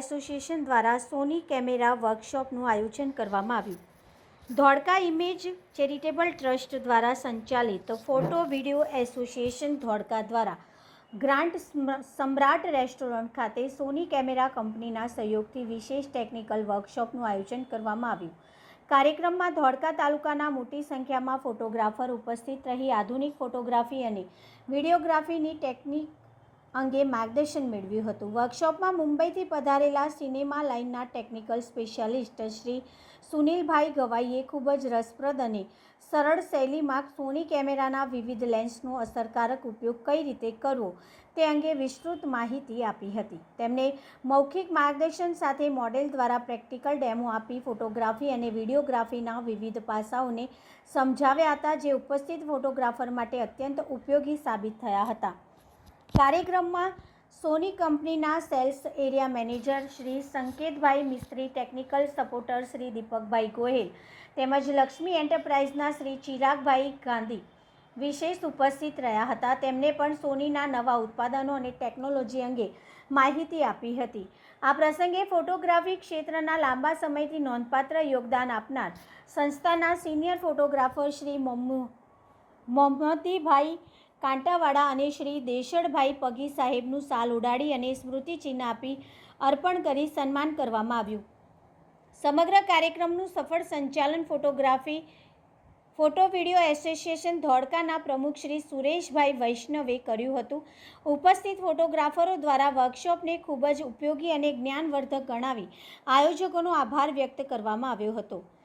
Association દ્વારા સોની camera વર્કશોપનું આયોજન કરવામાં આવ્યું। ધોળકા ઇમેજ ચેરિટેબલ ટ્રસ્ટ દ્વારા સંચાલિત ફોટો વિડિયો એસોસિએશન ધોળકા દ્વારા ગ્રાન્ટ સમ્રાટ રેસ્ટોરન્ટ ખાતે સોની કેમેરા કંપનીના સહયોગથી વિશેષ ટેકનિકલ વર્કશોપનું આયોજન કરવામાં આવ્યું। કાર્યક્રમમાં ધોળકા તાલુકાના મોટી સંખ્યામાં ફોટોગ્રાફર ઉપસ્થિત રહી આધુનિક ફોટોગ્રાફી અને વિડીયોગ્રાફીની ટેકનિક અંગે માર્ગદર્શન મેળવ્યું હતું। વર્કશોપમાં મુંબઈથી પધારેલા સિનેમા લાઇનના ટેકનિકલ સ્પેશિયાલિસ્ટ શ્રી સુનિલભાઈ ગવાઈએ ખૂબ જ રસપ્રદ અને સરળ શૈલીમાં સોની કેમેરાના વિવિધ લેન્સનો અસરકારક ઉપયોગ કઈ રીતે કરવો તે અંગે વિસ્તૃત માહિતી આપી હતી। તેમણે મૌખિક માર્ગદર્શન સાથે મોડેલ દ્વારા પ્રેક્ટિકલ ડેમો આપી ફોટોગ્રાફી અને વિડીયોગ્રાફીના વિવિધ પાસાઓને સમજાવ્યા હતા, જે ઉપસ્થિત ફોટોગ્રાફર માટે અત્યંત ઉપયોગી સાબિત થયા હતા। કાર્યક્રમમાં સોની કંપનીના સેલ્સ એરિયા મેનેજર શ્રી સંકેતભાઈ મિસ્ત્રી, ટેકનિકલ સપોર્ટર શ્રી દીપકભાઈ ગોહિલ તેમજ લક્ષ્મી એન્ટરપ્રાઇઝના શ્રી ચિરાગભાઈ ગાંધી વિશેષ ઉપસ્થિત રહ્યા હતા। તેમણે પણ સોનીના નવા ઉત્પાદનો અને ટેકનોલોજી અંગે માહિતી આપી હતી। આ પ્રસંગે ફોટોગ્રાફી ક્ષેત્રના લાંબા સમયથી નોંધપાત્ર યોગદાન આપનાર સંસ્થાના સિનિયર ફોટોગ્રાફર શ્રી મોહમ્મદીભાઈ કાંટાવાળા અને શ્રી દેશળભાઈ પગી સાહેબનું શાલ ઉડાડી અને સ્મૃતિચિહ્ન આપી અર્પણ કરી સન્માન કરવામાં આવ્યું। સમગ્ર કાર્યક્રમનું સફળ સંચાલન ફોટો વિડિયો એસોસિએશન ધોળકાના પ્રમુખ શ્રી સુરેશભાઈ વૈષ્ણવે કર્યું હતું। ઉપસ્થિત ફોટોગ્રાફરો દ્વારા વર્કશોપને ખૂબ જ ઉપયોગી અને જ્ઞાનવર્ધક ગણાવી આયોજકોનો આભાર વ્યક્ત કરવામાં આવ્યો હતો।